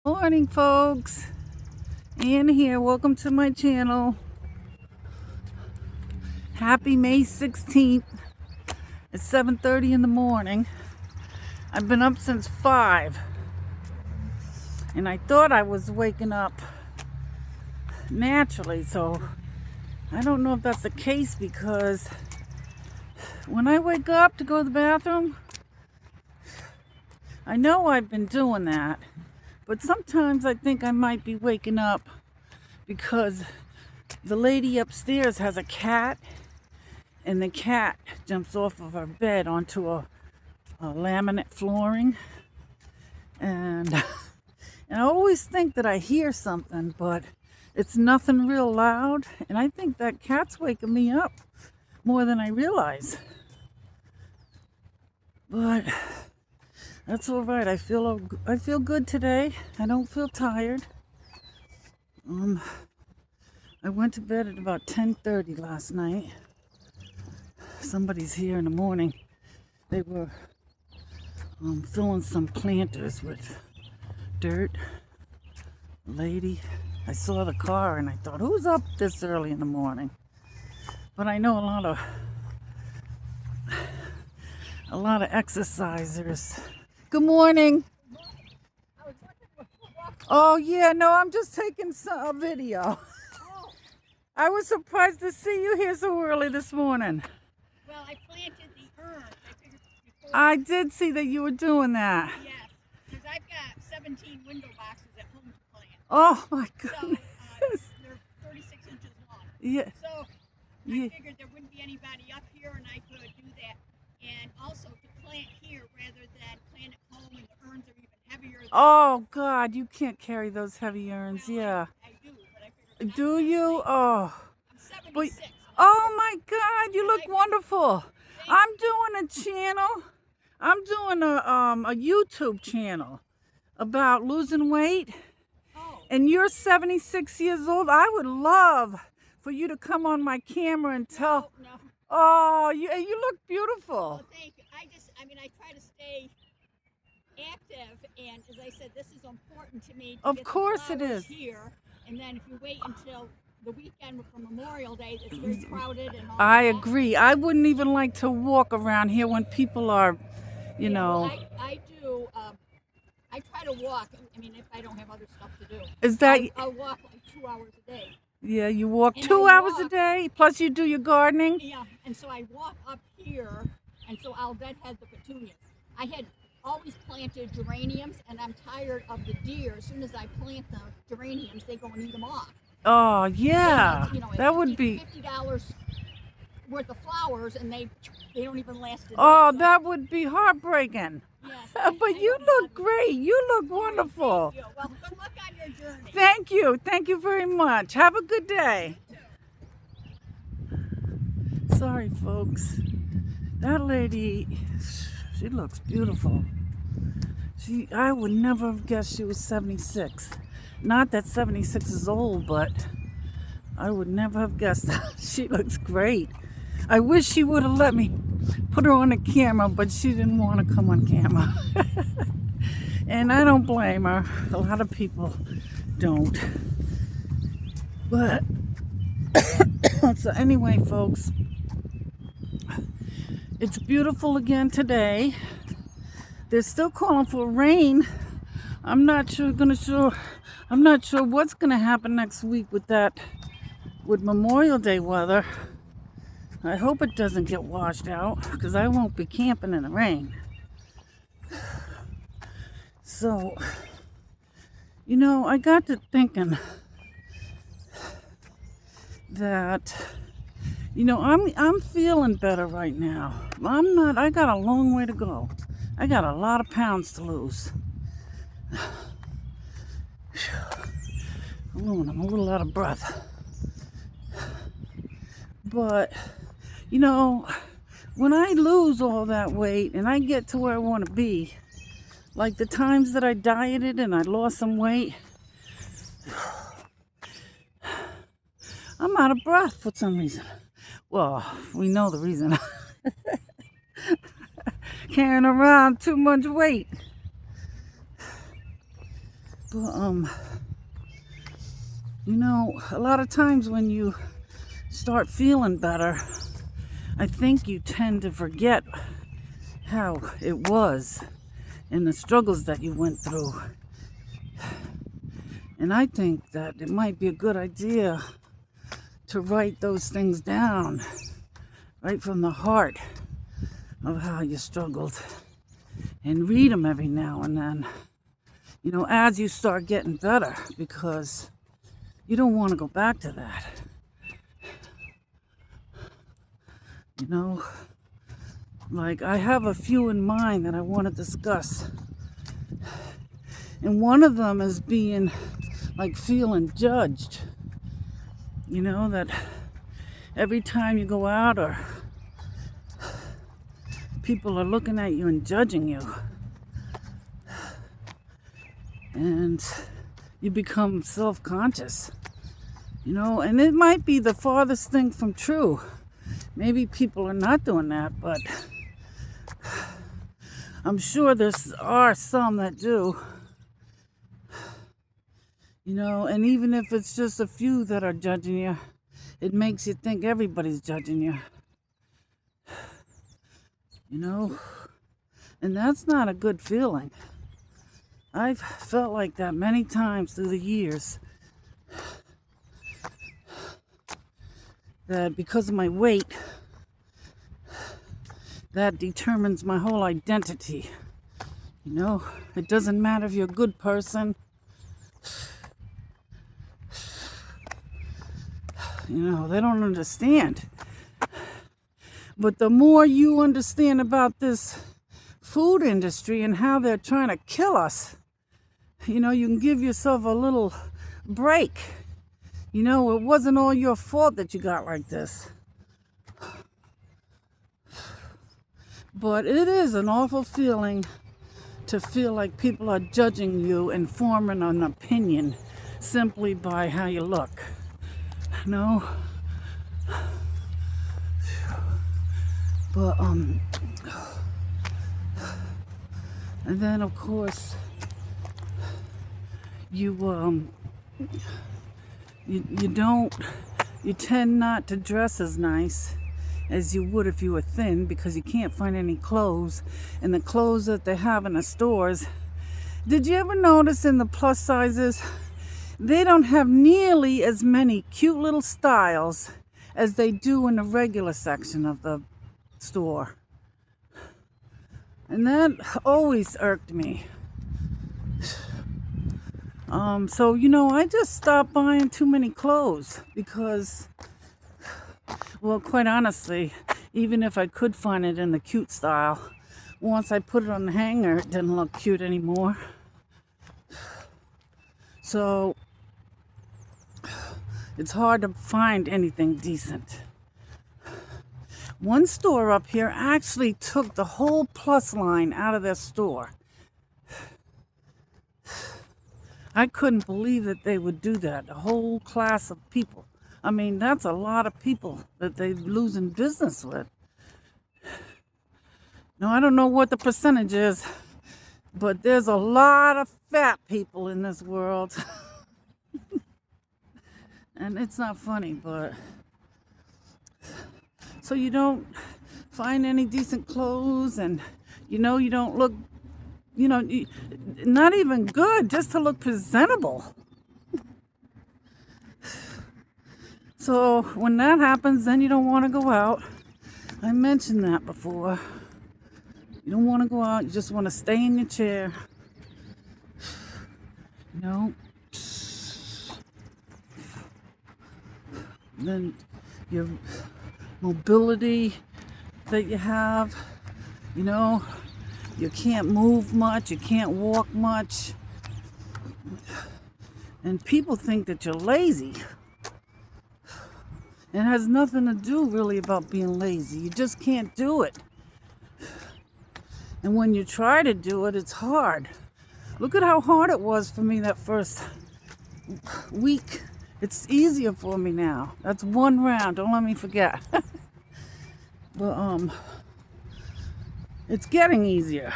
Morning, folks. Ann here. Welcome to my channel. Happy May 16th. It's 7:30 in the morning. I've been up since 5, and I thought I was waking up naturally, so I don't know if that's the case, because when I wake up to go to the bathroom, I know I've been doing that, but sometimes I think I might be waking up because the lady upstairs has a cat, and the cat jumps off of her bed onto a laminate flooring, and I always think that I hear something, but it's nothing real loud, and I think that cat's waking me up more than I realize. But that's all right. I feel good today. I don't feel tired. I went to bed at about 10:30 last night. Somebody's here in the morning. They were filling some planters with dirt. Lady, I saw the car and I thought, who's up this early in the morning? But I know a lot of exercisers. Good morning. Oh yeah, no, I'm just taking a video. I was surprised to see you here so early this morning. Well, I planted the urn. I figured before. I did see that you were doing that. Yes, because I've got 17 window boxes at home to plant. Oh my So goodness. they're 36 inches long. Yeah. So Yeah. I figured there wouldn't be anybody up here, and I could do that. And also to plant here rather than plant at home, and the urns are even heavier. Oh God, you can't carry those heavy urns. Well, Yeah. I do, but I figured. Do you? Oh. I'm 76. But, oh my God, you look wonderful. I'm doing a channel. I'm doing a YouTube channel about losing weight. Oh. And you're 76 years old. I would love for you to come on my camera and tell. No. Oh, you look beautiful. Well, thank you. I try to stay active, and as I said, this is important to me. Of course it is. Here, and then if you wait until the weekend for Memorial Day, it's very crowded and all I that. agree. I wouldn't even like to walk around here when people are, you know. Well, I do. I try to walk. I mean, if I don't have other stuff to do. Is that? I'll walk like 2 hours a day. Yeah, you walk And 2 I hours a walk. day, plus you do your gardening. Yeah, and so I walk up here, and so I'll deadhead the petunias. I had always planted geraniums, and I'm tired of the deer. As soon as I plant the geraniums, they go and eat them off. Oh yeah, You know, that would be. $50 worth of flowers, and they don't even last a day. Oh, So, that would be heartbreaking. yes, But you look great. You look wonderful. Thank you. Well, good luck on your journey. Thank you. Thank you very much. Have a good day. Sorry, folks. That lady, she looks beautiful. I would never have guessed she was 76. Not that 76 is old, but I would never have guessed that. She looks great. I wish she would have let me put her on the camera, but she didn't want to come on camera. And I don't blame her. A lot of people don't. But, so anyway, folks, it's beautiful again today. They're still calling for rain. I'm not sure what's gonna happen next week with Memorial Day weather. I hope it doesn't get washed out, because I won't be camping in the rain. So, I got to thinking that, I'm feeling better right now. I got a long way to go. I got a lot of pounds to lose. I'm a little out of breath. But, when I lose all that weight and I get to where I want to be, like the times that I dieted and I lost some weight, I'm out of breath for some reason. Well, we know the reason. Carrying around too much weight. But you know, a lot of times when you start feeling better, I think you tend to forget how it was and the struggles that you went through. And I think that it might be a good idea to write those things down right from the heart of how you struggled and read them every now and then, you know, as you start getting better, because you don't want to go back to that. You know, like I have a few in mind that I want to discuss. And one of them is being like feeling judged. You know, that every time you go out or people are looking at you and judging you. And you become self-conscious. You know, and it might be the farthest thing from true. Maybe people are not doing that, but I'm sure there are some that do. You know, and even if it's just a few that are judging you, it makes you think everybody's judging you. You know, and that's not a good feeling. I've felt like that many times through the years. That because of my weight, that determines my whole identity. You know, it doesn't matter if you're a good person. You know, they don't understand. But the more you understand about this food industry and how they're trying to kill us, you know, you can give yourself a little break. You know, it wasn't all your fault that you got like this. But it is an awful feeling to feel like people are judging you and forming an opinion simply by how you look. No? But, and then of course, you tend not to dress as nice as you would if you were thin, because you can't find any clothes, and the clothes that they have in the stores, did you ever notice in the plus sizes, they don't have nearly as many cute little styles as they do in the regular section of the store. And that always irked me. So, you know, I just stopped buying too many clothes because, well, quite honestly, even if I could find it in the cute style, once I put it on the hanger, it didn't look cute anymore. So, it's hard to find anything decent. One store up here actually took the whole plus line out of their store. I couldn't believe that they would do that. A whole class of people. I mean, that's a lot of people that they're losing business with. Now, I don't know what the percentage is, but there's a lot of fat people in this world. And it's not funny, but... So you don't find any decent clothes, and, you know, you don't look... You know, not even good, just to look presentable. So when that happens, then you don't want to go out. I mentioned that before. You don't want to go out, you just want to stay in your chair. You know? Then your mobility that you have, you know, you can't move much, you can't walk much. And people think that you're lazy. It has nothing to do really about being lazy. You just can't do it. And when you try to do it, it's hard. Look at how hard it was for me that first week. It's easier for me now. That's one round, don't let me forget. But it's getting easier.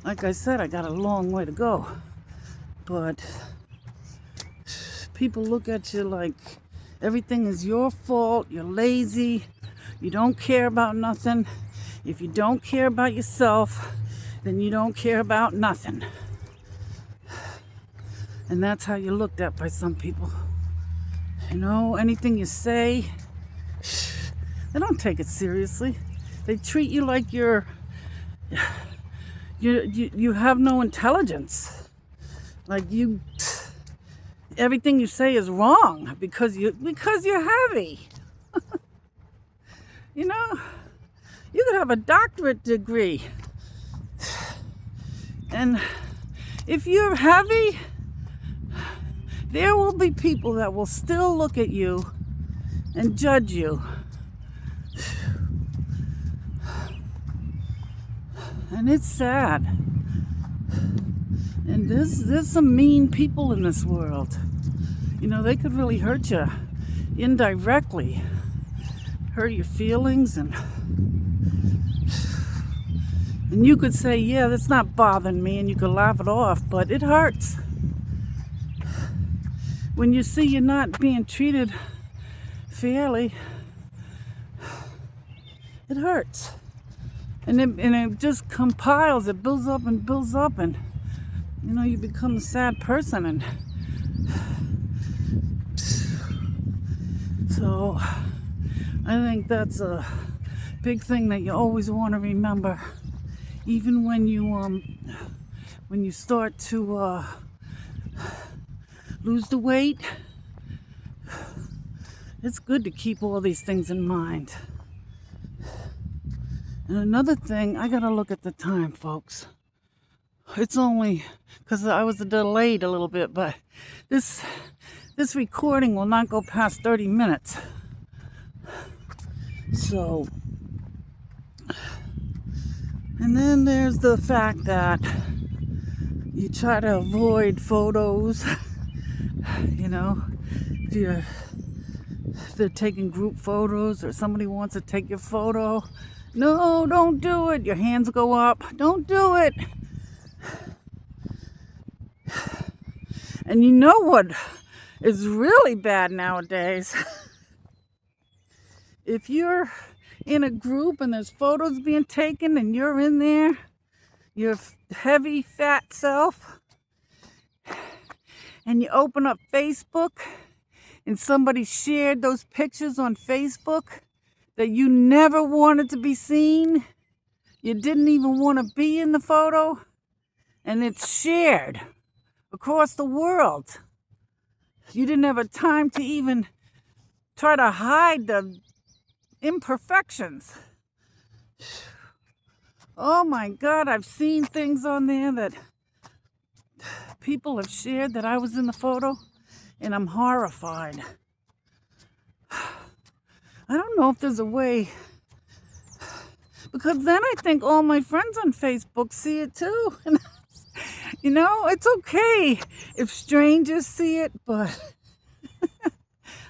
Like I said, I got a long way to go. But people look at you like everything is your fault. You're lazy. You don't care about nothing. If you don't care about yourself, then you don't care about nothing. And that's how you're looked at by some people. You know, anything you say, they don't take it seriously. They treat you like you have no intelligence. Like everything you say is wrong because you're heavy. You know, you could have a doctorate degree, and if you're heavy, there will be people that will still look at you and judge you. And it's sad. And there's some mean people in this world. You know, they could really hurt you indirectly. Hurt your feelings, and you could say, yeah, that's not bothering me, and you could laugh it off, but it hurts. When you see you're not being treated fairly, it hurts. And it just compiles, it builds up, and you know, you become a sad person. And so I think that's a big thing that you always want to remember, even when you start to lose the weight. It's good to keep all these things in mind. And another thing, I gotta look at the time, folks. It's only because I was delayed a little bit, but this recording will not go past 30 minutes. So, and then there's the fact that you try to avoid photos. You know, if they're taking group photos or somebody wants to take your photo, no, don't do it. Your hands go up. Don't do it. And you know what is really bad nowadays? If you're in a group and there's photos being taken and you're in there, your heavy, fat self, and you open up Facebook and somebody shared those pictures on Facebook that you never wanted to be seen, you didn't even want to be in the photo, and it's shared across the world. You didn't have a time to even try to hide the imperfections. Oh my God, I've seen things on there that people have shared that I was in the photo, and I'm horrified. I don't know if there's a way, because then I think all my friends on Facebook see it too. And you know, it's okay if strangers see it, but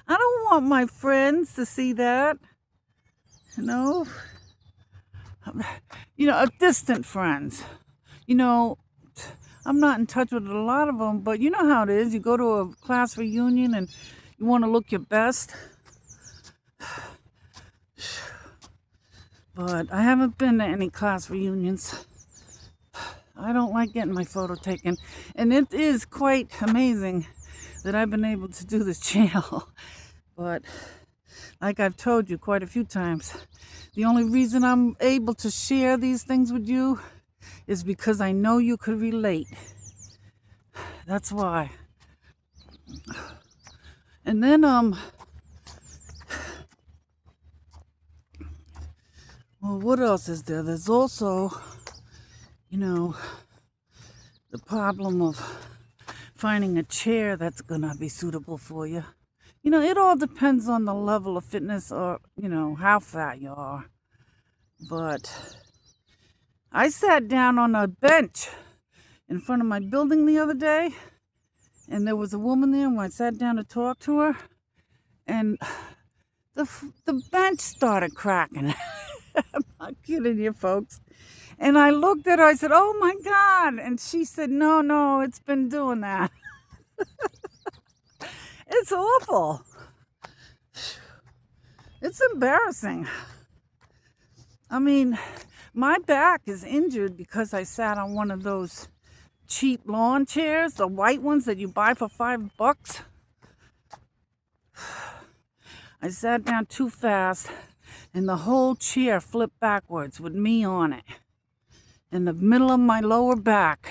I don't want my friends to see that. You know, distant friends. You know, I'm not in touch with a lot of them, but you know how it is. You go to a class reunion and you want to look your best. But I haven't been to any class reunions. I don't like getting my photo taken. And it is quite amazing that I've been able to do this channel. But like I've told you quite a few times, the only reason I'm able to share these things with you is because I know you could relate. That's why. And then, well, what else is there? There's also, the problem of finding a chair that's gonna be suitable for you. It all depends on the level of fitness or, how fat you are. But I sat down on a bench in front of my building the other day, and there was a woman there, and I sat down to talk to her, and the bench started cracking. I'm not kidding you, folks. And I looked at her, I said, oh my God. And she said, no, it's been doing that. It's awful. It's embarrassing. I mean, my back is injured because I sat on one of those cheap lawn chairs, the white ones that you buy for $5. I sat down too fast and the whole chair flipped backwards with me on it. In the middle of my lower back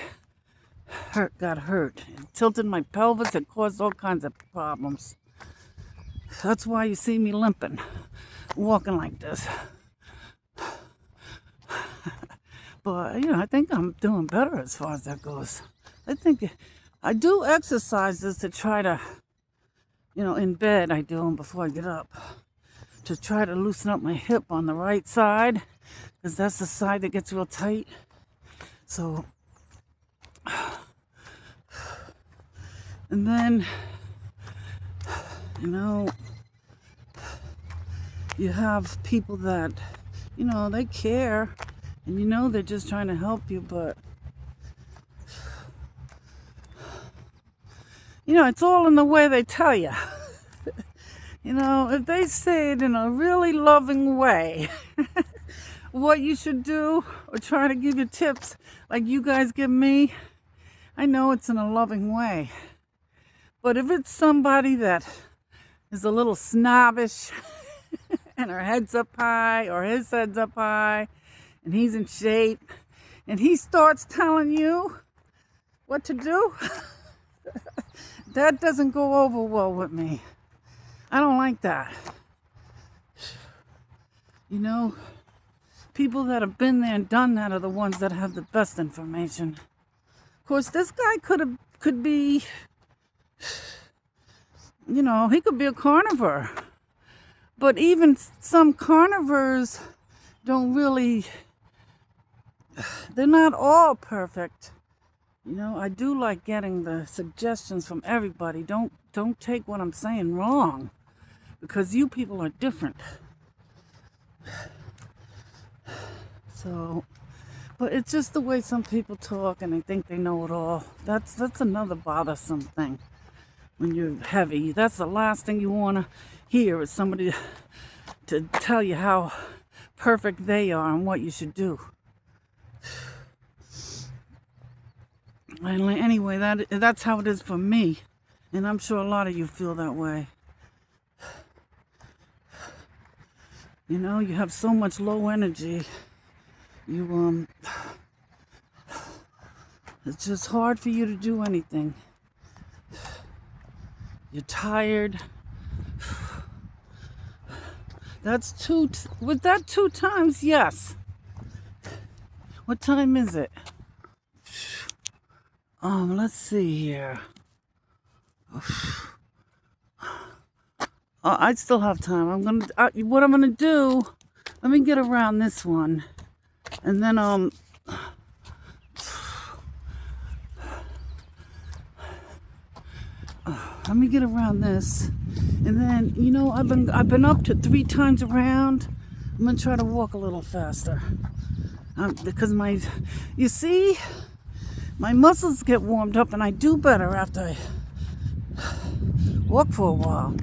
got hurt. It tilted my pelvis. It caused all kinds of problems. That's why you see me limping, walking like this. But, I think I'm doing better as far as that goes. I think I do exercises to try to, in bed I do them before I get up, to try to loosen up my hip on the right side, because that's the side that gets real tight. So, and then, you have people that, they care, and they're just trying to help you, but, it's all in the way they tell you. If they say it in a really loving way, what you should do, or try to give you tips like you guys give me, I know it's in a loving way. But if it's somebody that is a little snobbish and her head's up high or his head's up high and he's in shape and he starts telling you what to do, that doesn't go over well with me. I don't like that. People that have been there and done that are the ones that have the best information. Of course, this guy could be, he could be a carnivore. But even some carnivores they're not all perfect. I do like getting the suggestions from everybody. Don't take what I'm saying wrong, because you people are different. So, but it's just the way some people talk and they think they know it all. That's another bothersome thing. When you're heavy, that's the last thing you want to hear, is somebody to tell you how perfect they are and what you should do. And anyway, that's how it is for me, and I'm sure a lot of you feel that way. You have so much low energy. It's just hard for you to do anything. You're tired. Was that 2 times? Yes. What time is it? Let's see here. I still have time. What I'm gonna do, let me get around this one. And then, let me get around this. And then, I've been up to 3 times around. I'm gonna try to walk a little faster. Because my muscles get warmed up and I do better after I walk for a while.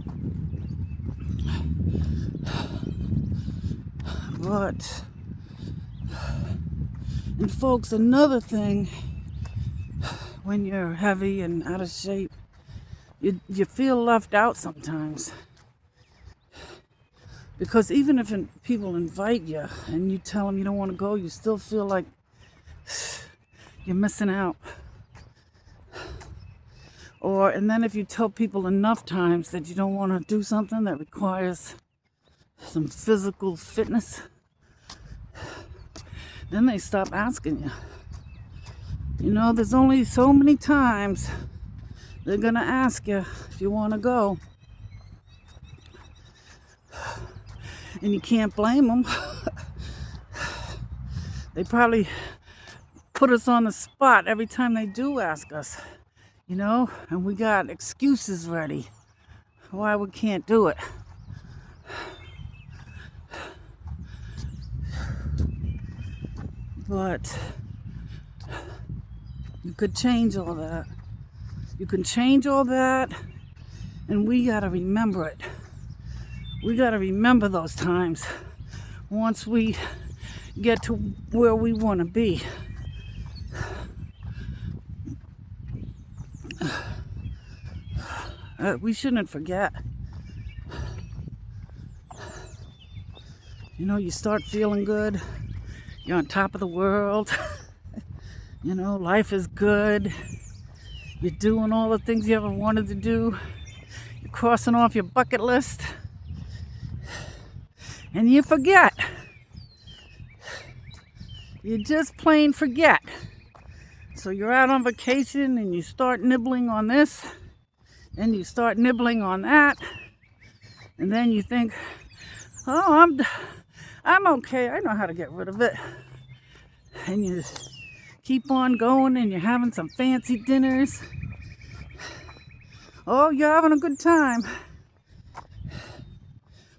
But, and folks, another thing, when you're heavy and out of shape, you feel left out sometimes. Because even if people invite you and you tell them you don't want to go, you still feel like you're missing out. And then if you tell people enough times that you don't want to do something that requires some physical fitness, then they stop asking you. There's only so many times they're going to ask you if you want to go. And you can't blame them. They probably put us on the spot every time they do ask us, and we got excuses ready why we can't do it. But you could change all that. You can change all that, and we got to remember it. We got to remember those times once we get to where we want to be. We shouldn't forget. You know, you start feeling good. You're on top of the world. You know, life is good. You're doing all the things you ever wanted to do. You're crossing off your bucket list. And you forget. You just plain forget. So you're out on vacation and you start nibbling on this. And you start nibbling on that. And then you think, oh, I'm okay. I know how to get rid of it. And you keep on going and you're having some fancy dinners. Oh, you're having a good time.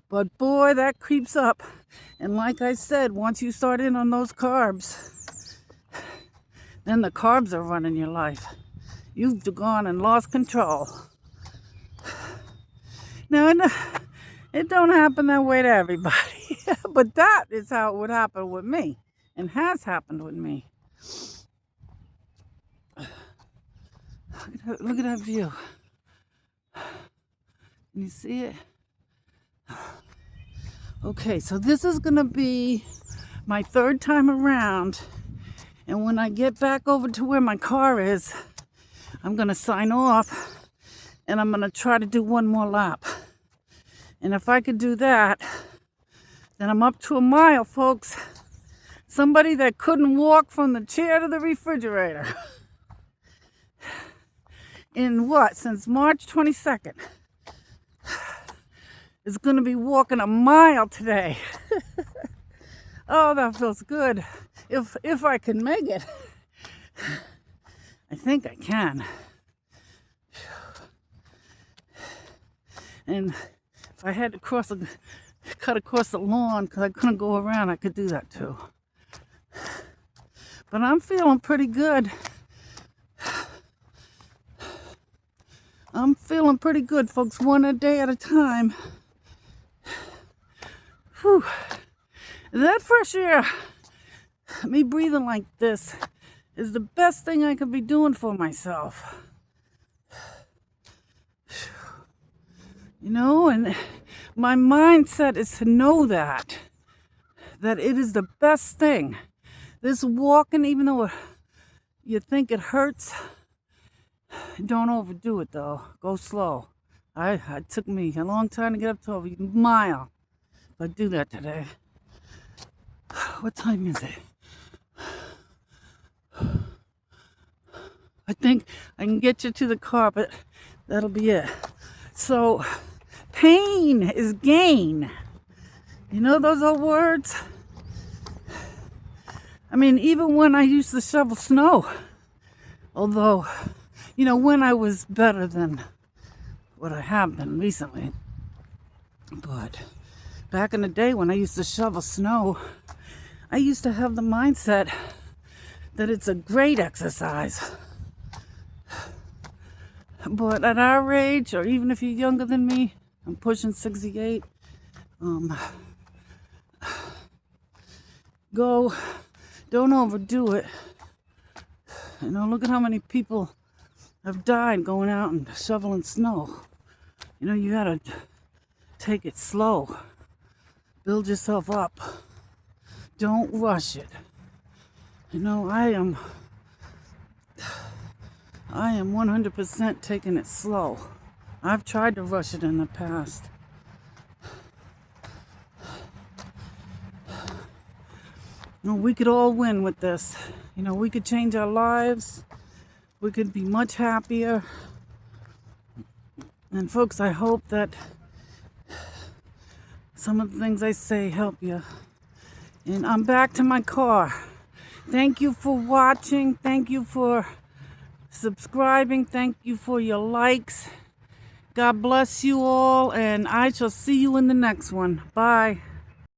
But boy, that creeps up. And like I said, once you start in on those carbs, then the carbs are running your life. You've gone and lost control. Now, it don't happen that way to everybody. But that is how it would happen with me. And has happened with me. Look at that view. Can you see it? Okay, so this is going to be my third time around. And when I get back over to where my car is, I'm going to sign off. And I'm going to try to do one more lap. And if I could do that, then I'm up to a mile, folks. Somebody that couldn't walk from the chair to the refrigerator. In what? Since March 22nd. Is going to be walking a mile today. Oh, that feels good. If I can make it. I think I can. And if I had to cut across the lawn because I couldn't go around, I could do that too. But I'm feeling pretty good. I'm feeling pretty good, folks. One a day at a time. Whew. That fresh air, me breathing like this, is the best thing I could be doing for myself. You know, and my mindset is to know that it is the best thing. This walking, even though you think it hurts, don't overdo it though. Go slow. It took me a long time to get up to a mile. But I do that today. What time is it? I think I can get you to the car, but that'll be it. So, pain is gain. You know those old words? I mean, even when I used to shovel snow, although, you know, when I was better than what I have been recently. But back in the day when I used to shovel snow, I used to have the mindset that it's a great exercise. But at our age, or even if you're younger than me, I'm pushing 68, don't overdo it. You know, look at how many people have died going out and shoveling snow. You know, you gotta take it slow. Build yourself up. Don't rush it. You know, I am 100% taking it slow. I've tried to rush it in the past. You know, we could all win with this. You know, we could change our lives. We could be much happier. And folks, I hope that some of the things I say help you. And I'm back to my car. Thank you for watching. Thank you for subscribing. Thank you for your likes. God bless you all, and I shall see you in the next one. Bye.